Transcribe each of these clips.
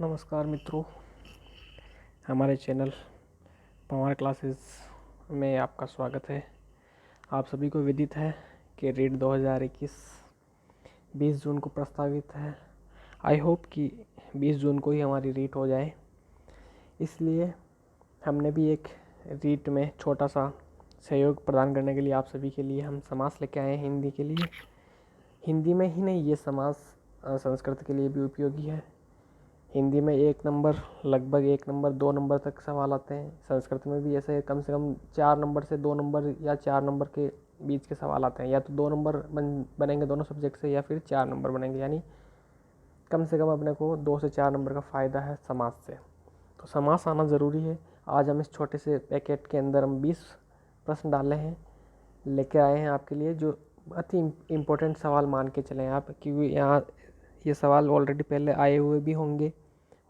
नमस्कार मित्रों, हमारे चैनल पवार क्लासेस में आपका स्वागत है। आप सभी को विदित है कि रीट 2021 20 जून को प्रस्तावित है। आई होप कि 20 जून को ही हमारी रीट हो जाए, इसलिए हमने भी एक रीट में छोटा सा सहयोग प्रदान करने के लिए आप सभी के लिए हम समास लेके आए हैं हिंदी के लिए। हिंदी में ही नहीं, ये समास संस्कृत के लिए भी उपयोगी है। हिंदी में 1 नंबर, लगभग 1 नंबर 2 नंबर तक सवाल आते हैं। संस्कृत में भी ऐसे कम से कम 4 नंबर से 2 नंबर या 4 नंबर के बीच के सवाल आते हैं। या तो 2 नंबर बनेंगे दोनों सब्जेक्ट से, या फिर 4 नंबर बनेंगे। यानी कम से कम अपने को 2 से 4 नंबर का फ़ायदा है समास से। तो समास आना ज़रूरी है। आज हम इस छोटे से पैकेट के अंदर हम 20 प्रश्न डाले हैं, लेके आए हैं आपके लिए, जो अति इम्पोर्टेंट सवाल मान के चलें आप, क्योंकि यहाँ ये सवाल ऑलरेडी पहले आए हुए भी होंगे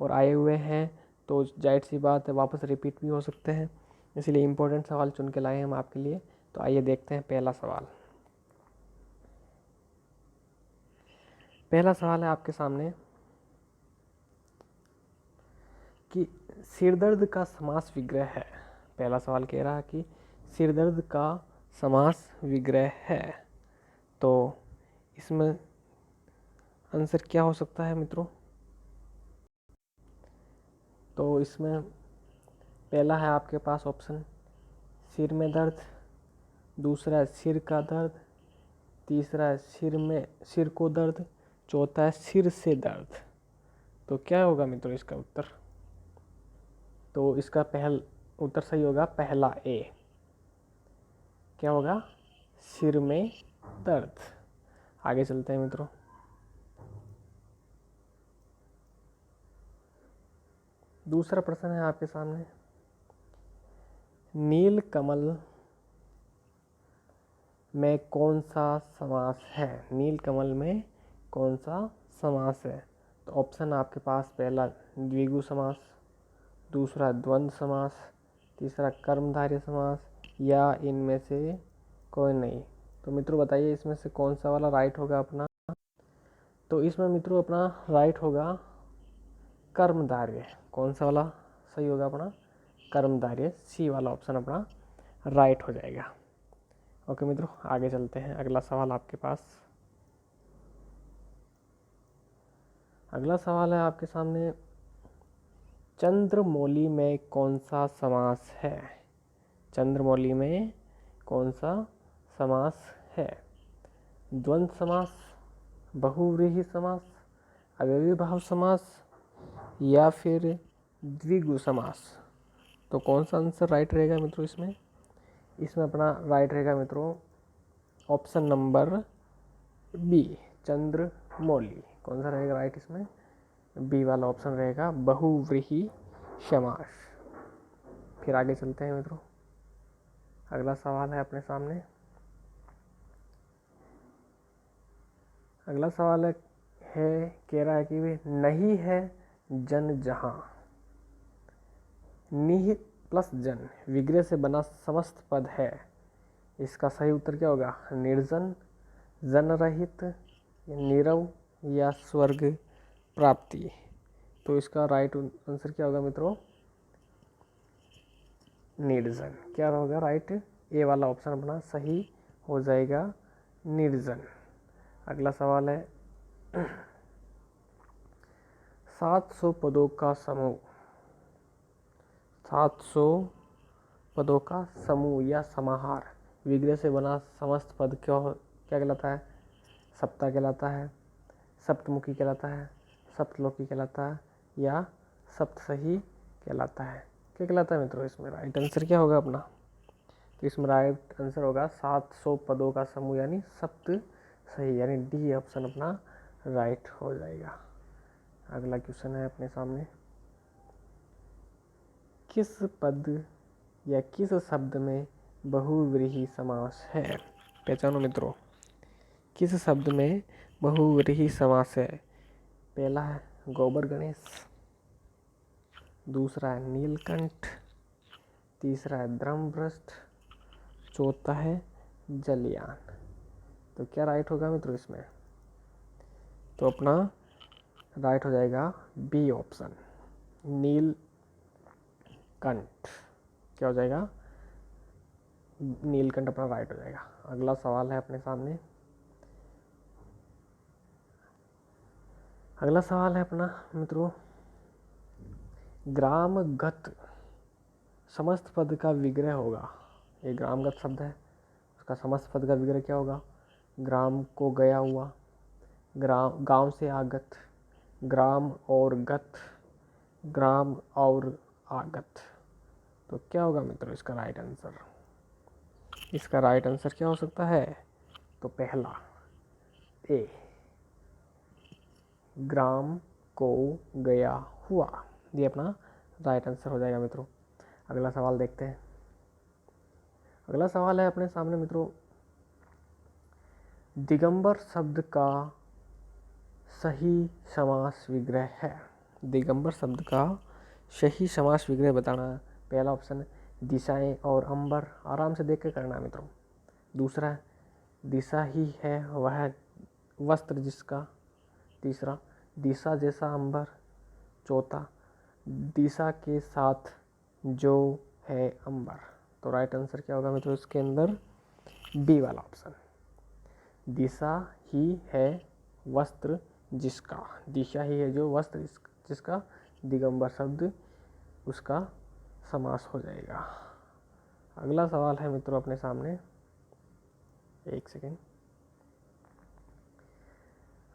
और आए हुए हैं, तो जाहिर सी बात है वापस रिपीट भी हो सकते हैं। इसलिए इम्पोर्टेंट सवाल चुन के लाए हैं हम आपके लिए। तो आइए देखते हैं पहला सवाल। पहला सवाल है आपके सामने कि सिरदर्द का समास विग्रह है। पहला सवाल कह रहा है कि सिरदर्द का समास विग्रह है। तो इसमें आंसर क्या हो सकता है मित्रों? तो इसमें पहला है आपके पास ऑप्शन सिर में दर्द, दूसरा है सिर का दर्द, तीसरा है सिर को दर्द, चौथा है सिर से दर्द। तो क्या होगा मित्रों इसका उत्तर? तो इसका उत्तर सही होगा पहला ए। क्या होगा? सिर में दर्द। आगे चलते हैं मित्रों। दूसरा प्रश्न है आपके सामने, नील कमल में कौन सा समास है? नील कमल में कौन सा समास है? तो ऑप्शन आपके पास, पहला द्विगु समास, दूसरा द्वंद्व समास, तीसरा कर्मधारय समास, या इनमें से कोई नहीं। तो मित्रों बताइए इसमें से कौन सा वाला राइट होगा अपना? तो इसमें मित्रों अपना राइट होगा कर्मधारय। कौन सा वाला सही होगा अपना? कर्मधारय, सी वाला ऑप्शन अपना राइट हो जाएगा। ओके मित्रों, आगे चलते हैं। अगला सवाल आपके पास, अगला सवाल है आपके सामने, चंद्रमौली में कौन सा समास है? चंद्रमौली में कौन सा समास है? द्वंद्व समास, बहुव्रीहि समास, अव्ययीभाव समास, या फिर द्विगु समास? तो कौन सा आंसर राइट रहेगा मित्रों इसमें? इसमें अपना राइट रहेगा मित्रों ऑप्शन नंबर बी, चंद्रमौली। कौन सा रहेगा राइट इसमें? बी वाला ऑप्शन रहेगा, बहुव्रीहि समास। फिर आगे चलते हैं मित्रों। अगला सवाल है अपने सामने। अगला सवाल है कह रहा है कि नहीं है जन जहां। निह प्लस जन विग्रह से बना समस्त पद है। इसका सही उत्तर क्या होगा? निर्जन, जन रहित, नीरव, या स्वर्ग प्राप्ति। तो इसका राइट आंसर क्या होगा मित्रों? निर्जन। क्या होगा राइट? ए वाला ऑप्शन अपना सही हो जाएगा, निर्जन। अगला सवाल है 700 पदों का समूह, 700 पदों का समूह या समाहार विग्रह से बना समस्त पद क्या कहलाता है? सप्ता कहलाता है, सप्तमुखी कहलाता है, सप्तलोकी कहलाता है, या सप्तसही कहलाता है? क्या कहलाता है मित्रों इसमें? राइट आंसर क्या होगा अपना? तो इसमें राइट आंसर होगा 700 पदों का समूह, यानी सप्तसही, यानी डी ऑप्शन अपना राइट हो जाएगा। अगला क्वेश्चन है अपने सामने, किस पद या किस शब्द में बहुव्रीहि समास है? पहचानो मित्रों, किस शब्द में बहुव्रीहि समास है? पहला है गोबर गणेश, दूसरा है नीलकंठ, तीसरा है धर्मभ्रष्ट, चौथा है जलयान। तो क्या राइट होगा मित्रों इसमें? तो अपना राइट हो जाएगा बी ऑप्शन, नीलकंठ। क्या हो जाएगा? नीलकंठ अपना राइट हो जाएगा। अगला सवाल है अपने सामने, अगला सवाल है अपना मित्रों, ग्रामगत समस्त पद का विग्रह होगा। ये ग्रामगत शब्द है, उसका समस्त पद का विग्रह क्या होगा? ग्राम को गया हुआ, ग्राम गांव से आगत, ग्राम और गत, ग्राम और आगत। तो क्या होगा मित्रों इसका राइट आंसर? इसका राइट आंसर क्या हो सकता है? तो पहला ए, ग्राम को गया हुआ, ये अपना राइट आंसर हो जाएगा मित्रों। अगला सवाल देखते हैं। अगला सवाल है अपने सामने मित्रों, दिगंबर शब्द का सही समास विग्रह है। दिगंबर शब्द का सही समास विग्रह बताना। पहला ऑप्शन दिशाएं और अंबर, आराम से देख के करना है मित्रों। दूसरा दिशा ही है वह वस्त्र जिसका। तीसरा दिशा जैसा अंबर। चौथा दिशा के साथ जो है अंबर। तो राइट आंसर क्या होगा मित्रों इसके अंदर? बी वाला ऑप्शन, दिशा ही है वस्त्र जिसका। दिशा ही है जो वस्त्र जिसका दिगंबर शब्द उसका समास हो जाएगा। अगला सवाल है मित्रों अपने सामने, एक सेकेंड।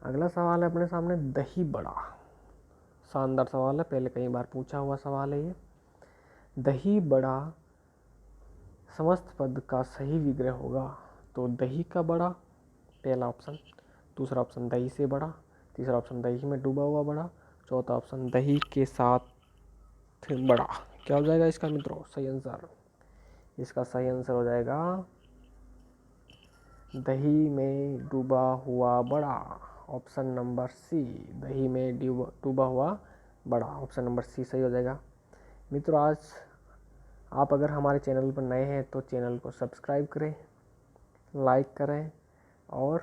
अगला सवाल है अपने सामने, दही बड़ा। शानदार सवाल है, पहले कई बार पूछा हुआ सवाल है ये। दही बड़ा समस्त पद का सही विग्रह होगा। तो दही का बड़ा पहला ऑप्शन, दूसरा ऑप्शन दही से बड़ा, तीसरा ऑप्शन दही में डूबा हुआ बड़ा, चौथा ऑप्शन दही के साथ बड़ा। क्या हो जाएगा इसका मित्रों सही आंसर? इसका सही आंसर हो जाएगा दही में डूबा हुआ बड़ा, ऑप्शन नंबर सी, दही में डूबा हुआ बड़ा, ऑप्शन नंबर सी सही हो जाएगा। मित्रों आज आप अगर हमारे चैनल पर नए हैं तो चैनल को सब्सक्राइब करें, लाइक करें और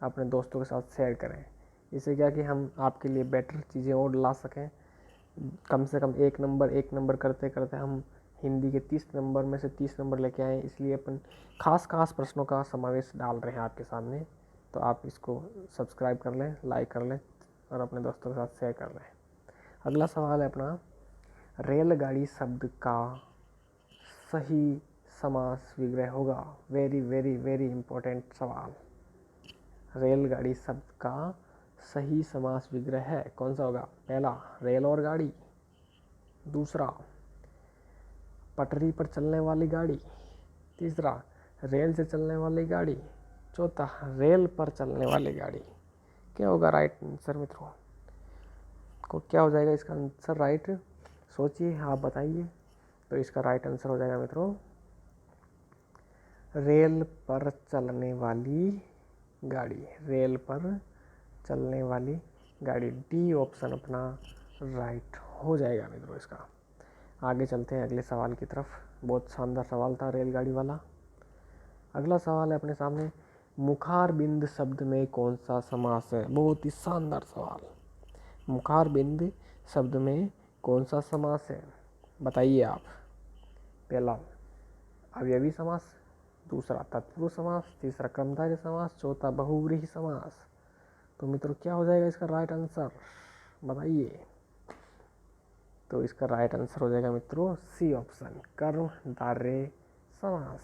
अपने दोस्तों के साथ शेयर करें। इससे क्या कि हम आपके लिए बेटर चीज़ें और ला सकें। कम से कम एक नंबर करते करते हम हिंदी के 30 नंबर में से 30 नंबर लेके आए। इसलिए अपन खास प्रश्नों का समावेश डाल रहे हैं आपके सामने। तो आप इसको सब्सक्राइब कर लें, लाइक कर लें और अपने दोस्तों के साथ शेयर कर लें। अगला सवाल है अपना, रेलगाड़ी शब्द का सही समास विग्रह होगा। वेरी वेरी वेरी इंपॉर्टेंट सवाल। रेलगाड़ी शब्द का सही समास विग्रह है, कौन सा होगा? पहला रेल और गाड़ी, दूसरा पटरी पर चलने वाली गाड़ी, तीसरा रेल से चलने वाली गाड़ी, चौथा रेल पर चलने वाली गाड़ी। क्या होगा राइट आंसर मित्रों? को क्या हो जाएगा इसका आंसर राइट? सोचिए, आप बताइए। तो इसका राइट आंसर हो जाएगा मित्रों रेल पर चलने वाली गाड़ी, रेल पर चलने वाली गाड़ी, डी ऑप्शन अपना राइट हो जाएगा मित्रों इसका। आगे चलते हैं अगले सवाल की तरफ। बहुत शानदार सवाल था रेलगाड़ी वाला। अगला सवाल है अपने सामने, मुखारबिंद शब्द में कौन सा समास है? बहुत ही शानदार सवाल। मुखारबिंद शब्द में कौन सा समास है बताइए आप। पहला अवयवी समास, दूसरा तत्पुरुष समास, तीसरा कर्मधारय समास, चौथा बहुव्रीहि समास। तो मित्रों क्या हो जाएगा इसका राइट आंसर बताइए। तो इसका राइट आंसर हो जाएगा मित्रों सी ऑप्शन, कर्मधारय समास।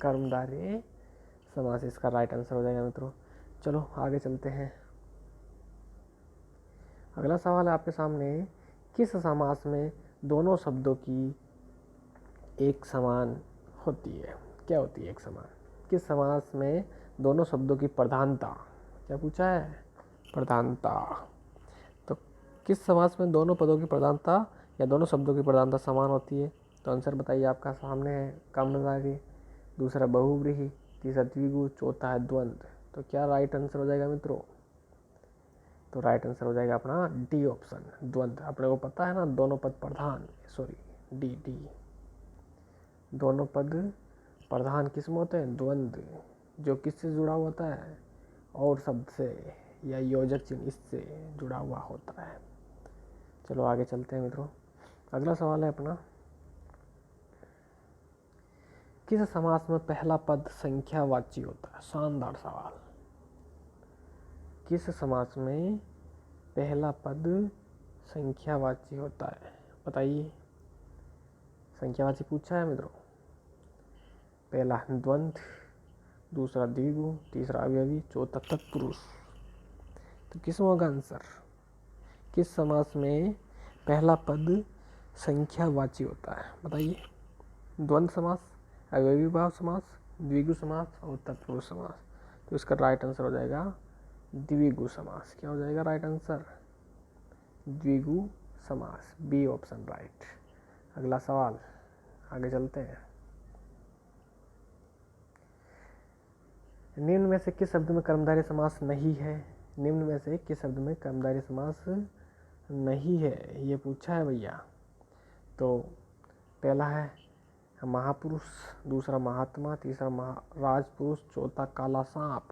कर्मधारय समास इसका राइट आंसर हो जाएगा मित्रों। चलो आगे चलते हैं। अगला सवाल है आपके सामने, किस समास में दोनों शब्दों की एक समान होती है? क्या होती है एक समान? किस समास में दोनों शब्दों की प्रधानता, क्या पूछा है? प्रधानता। तो किस समास में दोनों पदों की प्रधानता या दोनों शब्दों की प्रधानता समान होती है? तो आंसर बताइए, आपका सामने है। कर्मधारय, दूसरा बहुव्रीहि, तीसरा द्विगु, चौथा है द्वंद्व। तो क्या राइट आंसर हो जाएगा मित्रों? तो राइट आंसर हो जाएगा अपना डी ऑप्शन, द्वंद्व। अपने को पता है ना, दोनों पद प्रधान, सॉरी डी दोनों पद प्रधान किस में होते हैं? द्वंद्व। जो किससे जुड़ा होता है? और शब्द से। या योजक चिन्ह इससे जुड़ा हुआ होता है। चलो आगे चलते हैं मित्रों। अगला सवाल है अपना, किस समास में पहला पद संख्यावाची होता है? शानदार सवाल। किस समास में पहला पद संख्यावाची होता है? बताइए। संख्यावाची पूछा है मित्रों। पहला द्वंद्व, दूसरा द्विगु, तीसरा अवयवी, चौथा तत्पुरुष। तो किस होगा आंसर? किस समास में पहला पद संख्यावाची होता है? बताइए। द्वंद्व समास, अवयवी भाव समास, द्विगु समास और तत्पुरुष समास। तो इसका राइट आंसर हो जाएगा द्विगु समास। क्या हो जाएगा राइट आंसर? द्विगु समास, बी ऑप्शन राइट। अगला सवाल, आगे चलते हैं। निम्न में से किस शब्द में कर्मधारय समास नहीं है? निम्न में से किस शब्द में कर्मधारय समास नहीं है, ये पूछा है भैया। तो पहला है महापुरुष, दूसरा महात्मा, तीसरा राजपुरुष, चौथा काला सांप।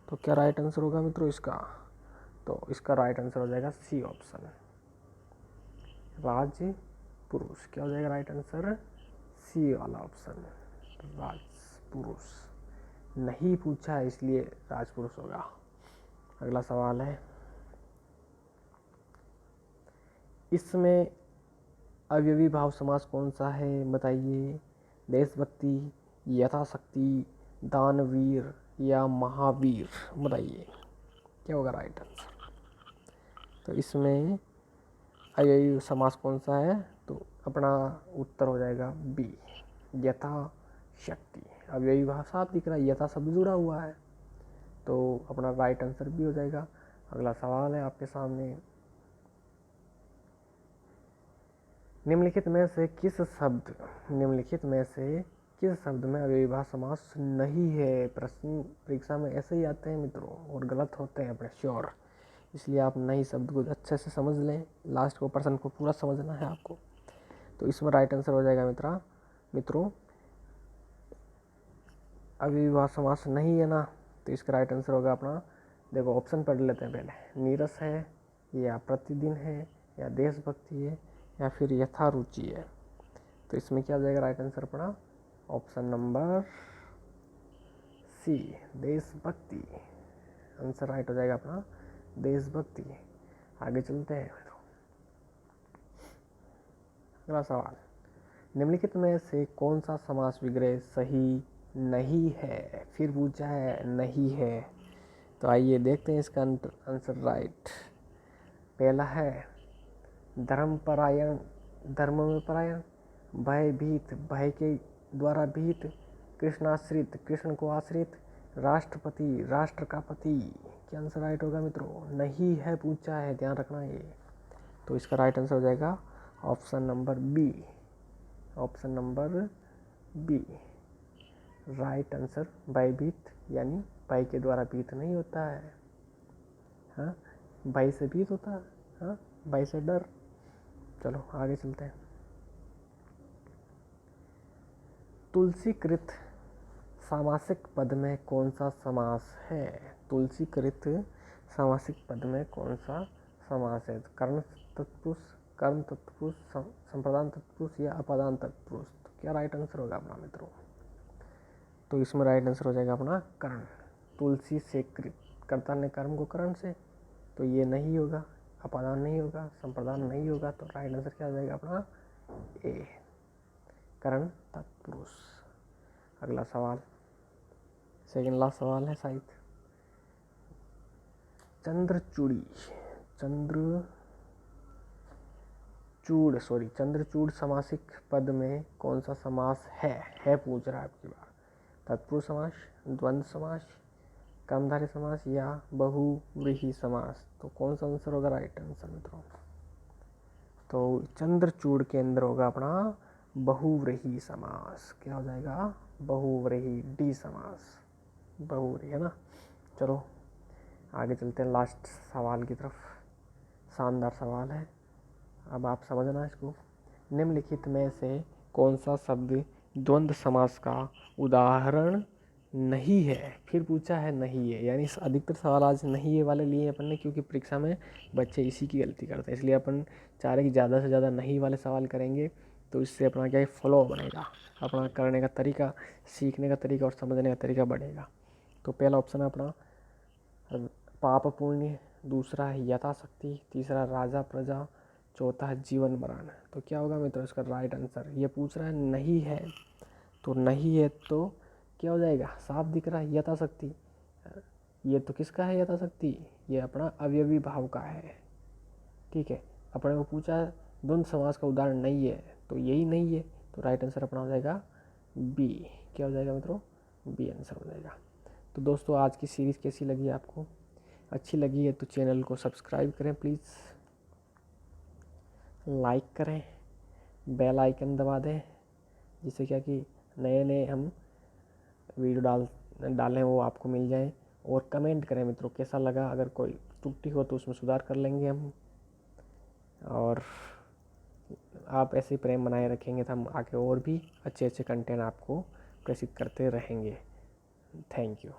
तो क्या राइट आंसर होगा मित्रों इसका? तो इसका राइट आंसर हो जाएगा सी ऑप्शन, राजपुरुष। क्या हो जाएगा राइट आंसर? सी वाला ऑप्शन, राजपुरुष। नहीं पूछा है इसलिए राजपुरुष होगा। अगला सवाल है, इसमें अवयवी भाव समास कौन सा है? बताइए। देशभक्ति, यथाशक्ति, दानवीर या महावीर। बताइए क्या होगा राइट आंसर? तो इसमें अवयवी समास कौन सा है? तो अपना उत्तर हो जाएगा बी, यथाशक्ति। अवयवी भाव साफ दिख रहा है, यथा शब्द जुड़ा हुआ है, तो अपना राइट आंसर भी हो जाएगा। अगला सवाल है आपके सामने, निम्नलिखित में से किस शब्द में अवयवी भाव समास नहीं है? प्रश्न परीक्षा में ऐसे ही आते हैं मित्रों और गलत होते हैं अपने श्योर। इसलिए आप नई शब्द को अच्छे से समझ लें, लास्ट को प्रश्न को पूरा समझना है आपको। तो इसमें राइट आंसर हो जाएगा मित्रों अवयवी भाव समास नहीं है ना, तो इसका राइट आंसर होगा अपना, देखो ऑप्शन पढ़ लेते हैं पहले। नीरस है, या प्रतिदिन है, या देशभक्ति है, या फिर यथारुचि है। तो इसमें क्या हो जाएगा राइट आंसर अपना? ऑप्शन नंबर सी, देशभक्ति। आंसर राइट हो जाएगा अपना देशभक्ति। आगे चलते हैं। अगला सवाल, निम्नलिखित में से कौन सा समास विग्रह सही नहीं है? फिर पूछा है नहीं है, तो आइए देखते हैं इसका आंसर राइट। पहला है धर्मपरायण, धर्म में परायण, भयभीत, भय के द्वारा भीत, कृष्णाश्रित, कृष्ण को आश्रित, राष्ट्रपति, राष्ट्र का पति। क्या आंसर राइट होगा मित्रों? नहीं है पूछा है, ध्यान रखना ये। तो इसका राइट आंसर हो जाएगा option number B, option number B right answer. भयभीत यानी भय के द्वारा भीत नहीं होता है, हाँ, भय से भीत होता है, हाँ, भय से डर। चलो आगे चलते हैं। तुलसीकृत सामासिक पद में कौन सा समास है? तुलसीकृत सामासिक पद में कौन सा समास है? कर्ण तत्पुरुष, कर्म तत्पुरुष, संप्रदान तत्पुरुष या अपादान तत्पुरुष। तो क्या राइट आंसर होगा अपना मित्रों? तो इसमें राइट आंसर हो जाएगा अपना कर्ण। तुलसी से कृत, कर्ता ने कर्म को कर्ण से, तो ये नहीं होगा, अपादान नहीं होगा, संप्रदान नहीं होगा। तो राइट आंसर क्या हो जाएगा अपना? ए, कर्ण तत्पुरुष। अगला सवाल, सेकेंड लास्ट सवाल है शायद। चंद्रचूड़ सामासिक पद में कौन सा समास है पूछ रहा है आपकी बार। तत्पुरुष समास, द्वंद्व समास, कर्मधारय समास या बहुव्रीहि समास। तो कौन सा आंसर होगा राइट आंसर मित्रों? तो चंद्रचूड़ के अंदर होगा अपना बहुव्रीहि समास। क्या हो जाएगा? बहुव्रीहि, डी समास, बहुव्रीहि है ना। चलो आगे चलते हैं लास्ट सवाल की तरफ। शानदार सवाल है, अब आप समझना इसको। निम्नलिखित में से कौन सा शब्द द्वंद्व समास का उदाहरण नहीं है, फिर पूछा है नहीं है, यानी अधिकतर सवाल आज नहीं है वाले लिए अपन ने, क्योंकि परीक्षा में बच्चे इसी की गलती करते हैं। इसलिए अपन चाह रहे कि ज़्यादा से ज़्यादा नहीं वाले सवाल करेंगे, तो इससे अपना क्या है, फ्लो बनेगा, अपना करने का तरीका, सीखने का तरीका और समझने का तरीका बढ़ेगा। तो पहला ऑप्शन है अपना पाप पुण्य, दूसरा है यथाशक्ति, तीसरा राजा प्रजा, चौथा है जीवन मरण। तो क्या होगा मित्रों इसका राइट आंसर? ये पूछ रहा है नहीं है, तो नहीं है तो क्या हो जाएगा? साफ दिख रहा है यथाशक्ति। ये तो किसका है यथाशक्ति? ये अपना अवयवी भाव का है। ठीक है, अपने को पूछा द्वंद्व समास का उदाहरण नहीं है, तो यही नहीं है, तो राइट आंसर अपना हो जाएगा बी। क्या हो जाएगा मित्रों? बी आंसर हो जाएगा। तो दोस्तों आज की सीरीज़ कैसी लगी आपको? अच्छी लगी है तो चैनल को सब्सक्राइब करें प्लीज़, लाइक करें, बेल आइकन दबा दें, जिससे क्या कि नए नए हम वीडियो डालें वो आपको मिल जाए। और कमेंट करें मित्रों कैसा लगा, अगर कोई त्रुटि हो तो उसमें सुधार कर लेंगे हम। और आप ऐसे प्रेम बनाए रखेंगे तो हम आगे और भी अच्छे अच्छे कंटेंट आपको प्रेषित करते रहेंगे। Thank you.